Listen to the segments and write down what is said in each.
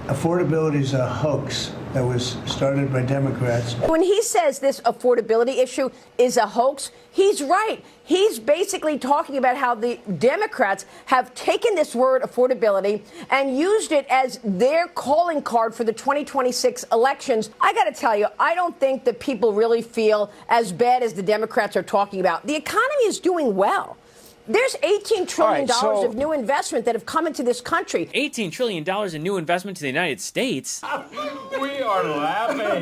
Affordability is a hoax that was started by Democrats. When he says this affordability issue is a hoax, he's right. He's basically talking about how the Democrats have taken this word affordability and used it as their calling card for the 2026 elections. I got to tell you, I don't think that people really feel as bad as the Democrats are talking about. The economy is doing well. There's $18 trillion of new investment that have come into this country. $18 trillion in new investment to the United States? We are laughing.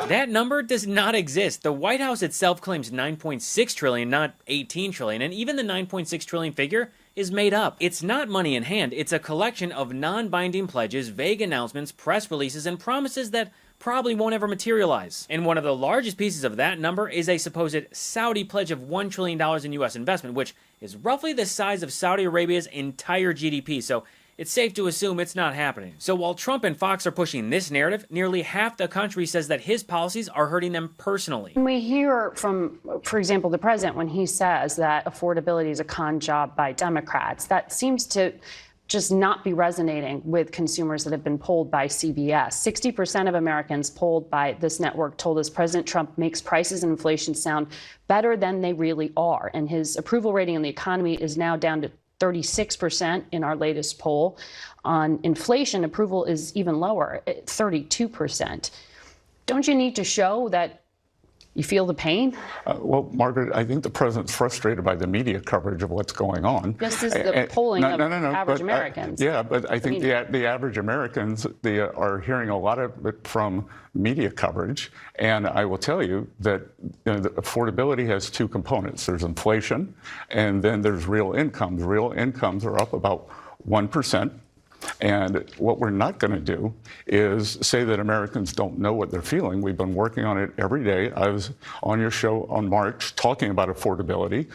That number does not exist. The White House itself claims $9.6 trillion, not $18 trillion, and even the $9.6 trillion figure is made up. It's not money in hand. It's a collection of non-binding pledges, vague announcements, press releases, and promises that probably won't ever materialize. And one of the largest pieces of that number is a supposed Saudi pledge of $1 trillion in U.S. investment, which is roughly the size of Saudi Arabia's entire GDP, so it's safe to assume it's not happening. So while Trump and Fox are pushing this narrative, nearly half the country says that his policies are hurting them personally. We hear from, for example, the president when he says that affordability is a con job by Democrats. That seems to just not be resonating with consumers that have been polled by CBS. 60% of Americans polled by this network told us President Trump makes prices and inflation sound better than they really are. And his approval rating on the economy is now down to 36% in our latest poll. On inflation, approval is even lower, at 32%. Don't you need to show that you feel the pain? Well, Margaret, I think the president's frustrated by the media coverage of what's going on. This is the polling of average Americans. Yeah, but I think the average Americans, they are hearing a lot of it from media coverage. And I will tell you that the affordability has two components. There's inflation, and then there's real incomes. Real incomes are up about 1%. And what we're not going to do is say that Americans don't know what they're feeling. We've been working on it every day. I was on your show on March talking about affordability.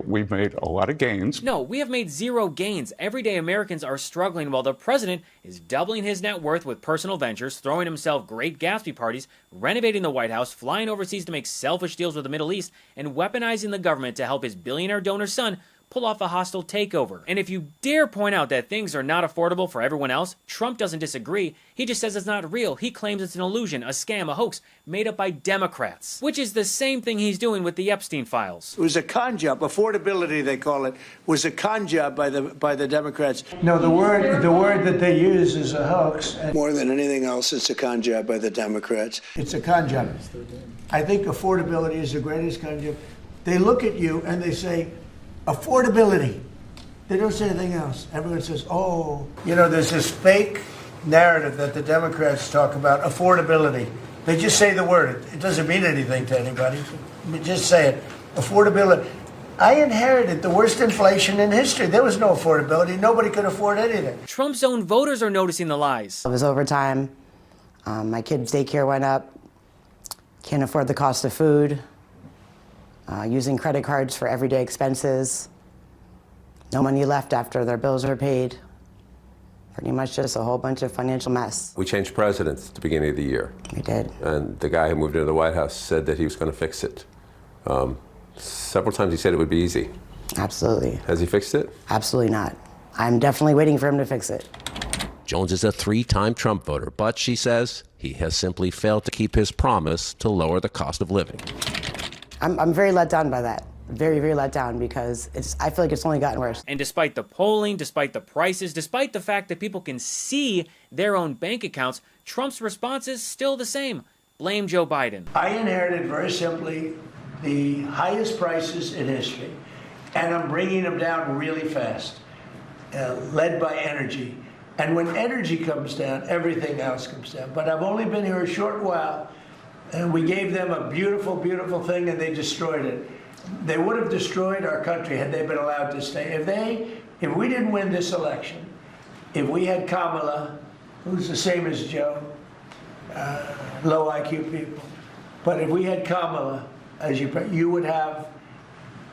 We've made a lot of gains. No, we have made zero gains. Everyday Americans are struggling while the president is doubling his net worth with personal ventures, throwing himself great Gatsby parties, renovating the White House, flying overseas to make selfish deals with the Middle East, and weaponizing the government to help his billionaire donor son pull off a hostile takeover. And if you dare point out that things are not affordable for everyone else, Trump doesn't disagree. He just says it's not real. He claims it's an illusion, a scam, a hoax made up by Democrats, which is the same thing he's doing with the Epstein files. It was a con job. Affordability, they call it, was a con job by the Democrats. No, the word that they use is a hoax. More than anything else, it's a con job by the Democrats. It's a con job. I think affordability is the greatest con job. They look at you and they say, affordability. They don't say anything else. Everyone says, oh. You know, there's this fake narrative that the Democrats talk about, affordability. They just say the word. It doesn't mean anything to anybody. Just say it. Affordability. I inherited the worst inflation in history. There was no affordability. Nobody could afford anything. Trump's own voters are noticing the lies. It was overtime. My kids' daycare went up. Can't afford the cost of food. Using credit cards for everyday expenses. No money left after their bills are paid. Pretty much just a whole bunch of financial mess. We changed presidents at the beginning of the year. We did. And the guy who moved into the White House said that he was going to fix it. Several times he said it would be easy. Absolutely. Has he fixed it? Absolutely not. I'm definitely waiting for him to fix it. Jones is a 3-time Trump voter, but she says he has simply failed to keep his promise to lower the cost of living. I'm very let down by that. Very, very let down because I feel like it's only gotten worse. And despite the polling, despite the prices, despite the fact that people can see their own bank accounts, Trump's response is still the same. Blame Joe Biden. I inherited very simply the highest prices in history, and I'm bringing them down really fast, led by energy. And when energy comes down, everything else comes down. But I've only been here a short while, and we gave them a beautiful, beautiful thing, and they destroyed it. They would have destroyed our country had they been allowed to stay. If we didn't win this election, if we had Kamala, who's the same as Joe, low IQ people, but if we had Kamala, you would have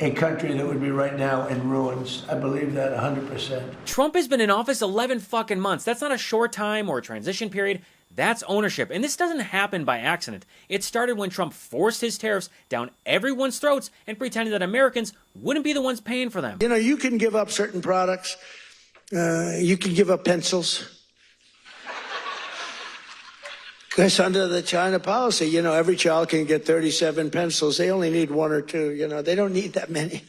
a country that would be right now in ruins. I believe that 100%. Trump has been in office 11 fucking months. That's not a short time or a transition period. That's ownership. And this doesn't happen by accident. It started when Trump forced his tariffs down everyone's throats and pretended that Americans wouldn't be the ones paying for them. You know, you can give up certain products. You can give up pencils. Because under the China policy, you know, every child can get 37 pencils. They only need one or two, you know, they don't need that many.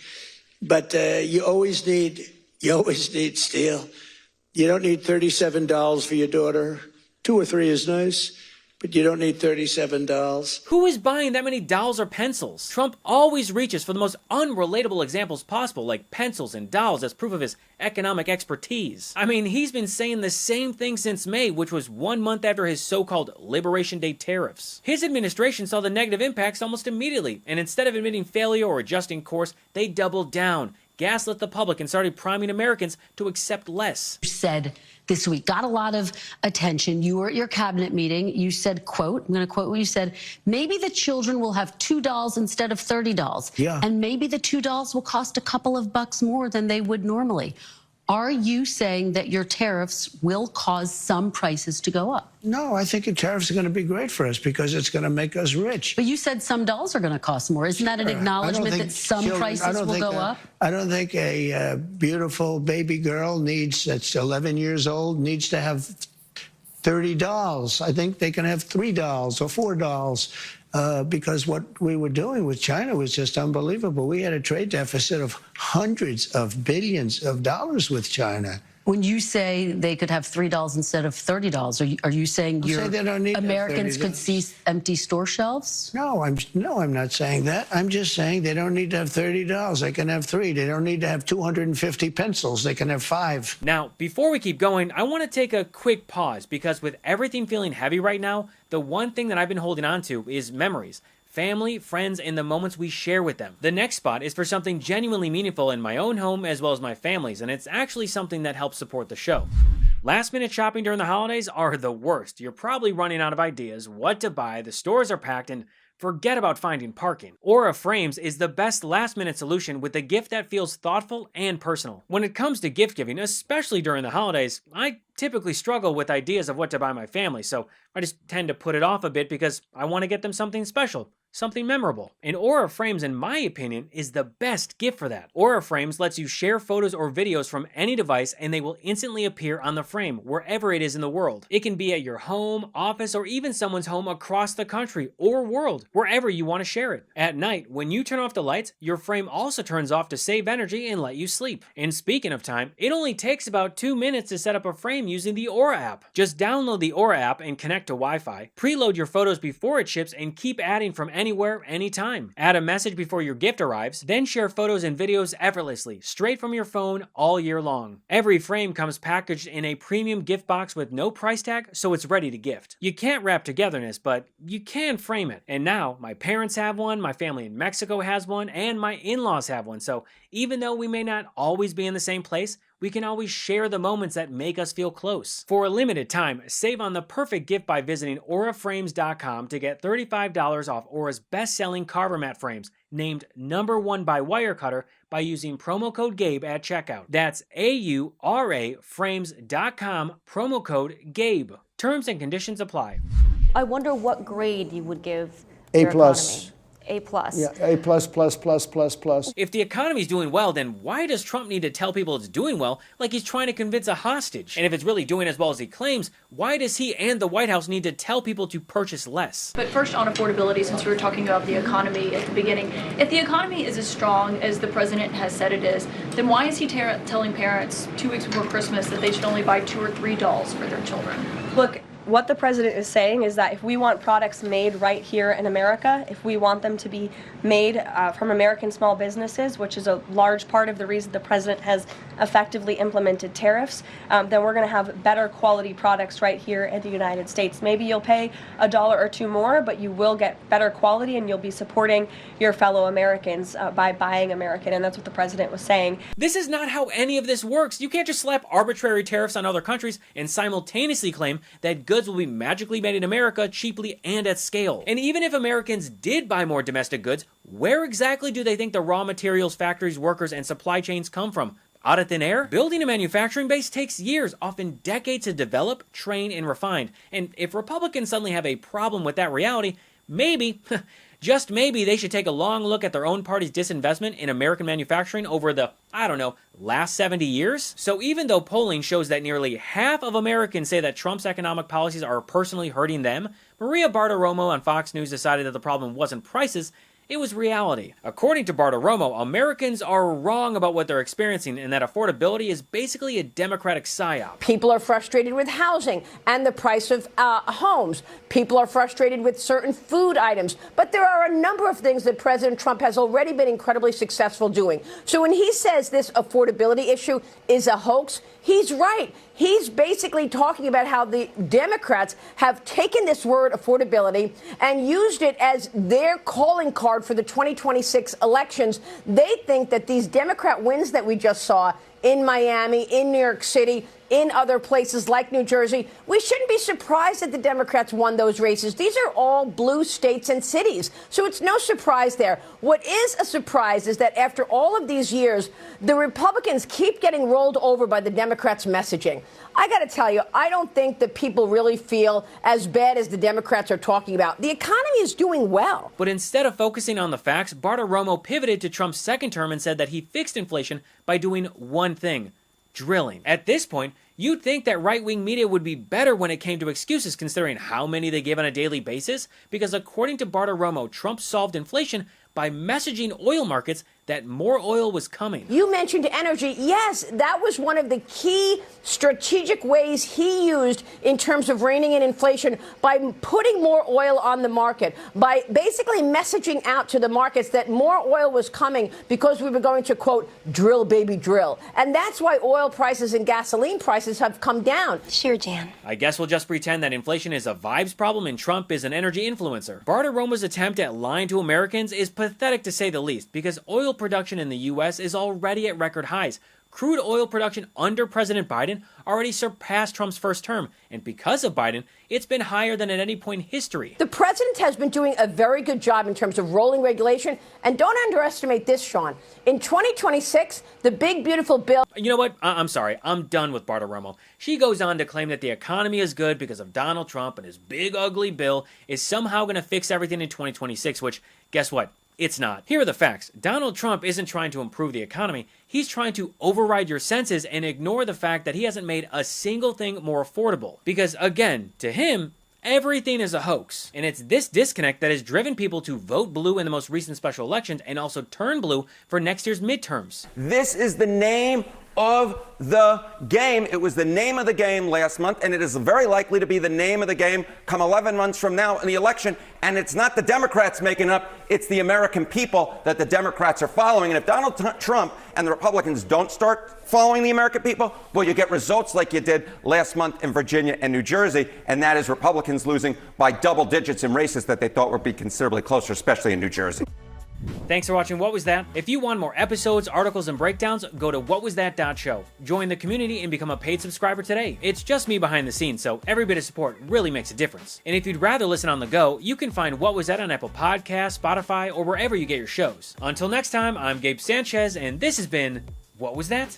But you always need steel. You don't need $37 for your daughter. 2 or 3 is nice, but you don't need $37. Who is buying that many dolls or pencils? Trump always reaches for the most unrelatable examples possible, like pencils and dolls as proof of his economic expertise. I mean, he's been saying the same thing since May, which was 1 month after his so-called Liberation Day tariffs. His administration saw the negative impacts almost immediately, and instead of admitting failure or adjusting course, they doubled down, gaslit the public, and started priming Americans to accept less. Said this week, got a lot of attention. You were at your cabinet meeting. You said, quote, I'm going to quote what you said, maybe the children will have $2 instead of $30. Yeah. And maybe the $2 will cost a couple of bucks more than they would normally. Are you saying that your tariffs will cause some prices to go up? No, I think the tariffs are going to be great for us because it's going to make us rich. But you said some dolls are going to cost more. Isn't that an acknowledgement that some prices will go up? I don't think a beautiful baby girl that's 11 years old needs to have 30 dolls. I think they can have 3 dolls or 4 dolls. Because what we were doing with China was just unbelievable. We had a trade deficit of hundreds of billions of dollars with China. When you say they could have $3 instead of $30, are you saying Americans could see empty store shelves? No, I'm not saying that. I'm just saying they don't need to have $30. They can have 3. They don't need to have 250 pencils. They can have 5. Now, before we keep going, I want to take a quick pause because with everything feeling heavy right now, the one thing that I've been holding on to is memories. Family, friends, and the moments we share with them. The next spot is for something genuinely meaningful in my own home as well as my family's, and it's actually something that helps support the show. Last minute shopping during the holidays are the worst. You're probably running out of ideas, what to buy, the stores are packed, and forget about finding parking. Aura Frames is the best last minute solution with a gift that feels thoughtful and personal. When it comes to gift giving, especially during the holidays, I typically struggle with ideas of what to buy my family, so I just tend to put it off a bit because I want to get them something special. Something memorable. And Aura Frames, in my opinion, is the best gift for that. Aura Frames lets you share photos or videos from any device and they will instantly appear on the frame wherever it is in the world. It can be at your home, office, or even someone's home across the country or world, wherever you want to share it. At night, when you turn off the lights, your frame also turns off to save energy and let you sleep. And speaking of time, it only takes about 2 minutes to set up a frame using the Aura app. Just download the Aura app and connect to Wi-Fi, preload your photos before it ships, and keep adding from anywhere, anytime. Add a message before your gift arrives, then share photos and videos effortlessly, straight from your phone all year long. Every frame comes packaged in a premium gift box with no price tag, so it's ready to gift. You can't wrap togetherness, but you can frame it. And now, my parents have one, my family in Mexico has one, and my in-laws have one, so even though we may not always be in the same place, we can always share the moments that make us feel close. For a limited time, save on the perfect gift by visiting auraframes.com to get $35 off Aura's best-selling carver mat frames, named #1 by Wirecutter, by using promo code GABE at checkout. That's auraframes.com, promo code GABE. Terms and conditions apply. I wonder what grade you would give A+. your economy. A+. Yeah, A++++++. If the economy's doing well, then why does Trump need to tell people it's doing well like he's trying to convince a hostage? And if it's really doing as well as he claims, why does he and the White House need to tell people to purchase less? But first on affordability, since we were talking about the economy at the beginning, if the economy is as strong as the president has said it is, then why is he telling parents 2 weeks before Christmas that they should only buy 2 or 3 dolls for their children? Look, what the president is saying is that if we want products made right here in America, if we want them to be made from American small businesses, which is a large part of the reason the president has effectively implemented tariffs, then we're going to have better quality products right here in the United States. Maybe you'll pay $1 or $2 more, but you will get better quality and you'll be supporting your fellow Americans by buying American, and that's what the president was saying. This is not how any of this works. You can't just slap arbitrary tariffs on other countries and simultaneously claim that goods will be magically made in America cheaply and at scale. And even if Americans did buy more domestic goods, where exactly do they think the raw materials, factories, workers, and supply chains come from? Out of thin air? Building a manufacturing base takes years, often decades to develop, train, and refine. And if Republicans suddenly have a problem with that reality, maybe, just maybe, they should take a long look at their own party's disinvestment in American manufacturing over the, last 70 years? So even though polling shows that nearly half of Americans say that Trump's economic policies are personally hurting them, Maria Bartiromo on Fox News decided that the problem wasn't prices, it was reality. According to Bartiromo, Americans are wrong about what they're experiencing and that affordability is basically a Democratic psyop. People are frustrated with housing and the price of homes. People are frustrated with certain food items. But there are a number of things that President Trump has already been incredibly successful doing. So when he says this affordability issue is a hoax, he's right. He's basically talking about how the Democrats have taken this word affordability and used it as their calling card for the 2026 elections. They think that these Democrat wins that we just saw in Miami, in New York City, in other places like New Jersey, we shouldn't be surprised that the Democrats won those races. These are all blue states and cities, so it's no surprise there. What is a surprise is that after all of these years, the Republicans keep getting rolled over by the Democrats' messaging. I got to tell you, I don't think that people really feel as bad as the Democrats are talking about. The economy is doing well. But instead of focusing on the facts, Bartiromo pivoted to Trump's second term and said that he fixed inflation by doing one thing: drilling. At this point, you'd think that right-wing media would be better when it came to excuses considering how many they give on a daily basis, because according to Bartiromo, Trump solved inflation by messaging oil markets that more oil was coming. You mentioned energy. Yes, that was one of the key strategic ways he used in terms of reining in inflation, by putting more oil on the market, by basically messaging out to the markets that more oil was coming because we were going to, quote, drill, baby, drill. And that's why oil prices and gasoline prices have come down. Sure, Jan. I guess we'll just pretend that inflation is a vibes problem and Trump is an energy influencer. Bartiromo's attempt at lying to Americans is pathetic to say the least, because oil production in the U.S. is already at record highs. Crude oil production under President Biden already surpassed Trump's first term, and because of Biden, it's been higher than at any point in history. The president has been doing a very good job in terms of rolling regulation, and don't underestimate this, Sean. In 2026, the big, beautiful bill... You know what? I'm sorry. I'm done with Bartiromo. She goes on to claim that the economy is good because of Donald Trump, and his big, ugly bill is somehow going to fix everything in 2026, which, guess what? It's not. Here are the facts. Donald Trump isn't trying to improve the economy. He's trying to override your senses and ignore the fact that he hasn't made a single thing more affordable. Because, again, to him, everything is a hoax. And it's this disconnect that has driven people to vote blue in the most recent special elections and also turn blue for next year's midterms. This is the name of the game. It was the name of the game last month, and it is very likely to be the name of the game come 11 months from now in the election. And it's not the Democrats making up, it's the American people that the Democrats are following. And if Donald Trump and the Republicans don't start following the American people, well, you get results like you did last month in Virginia and New Jersey, and that is Republicans losing by double digits in races that they thought would be considerably closer, especially in New Jersey. Thanks for watching What Was That? If you want more episodes, articles, and breakdowns, go to whatwasthat.show. Join the community and become a paid subscriber today. It's just me behind the scenes, so every bit of support really makes a difference. And if you'd rather listen on the go, you can find What Was That on Apple Podcasts, Spotify, or wherever you get your shows. Until next time, I'm Gabe Sanchez, and this has been What Was That?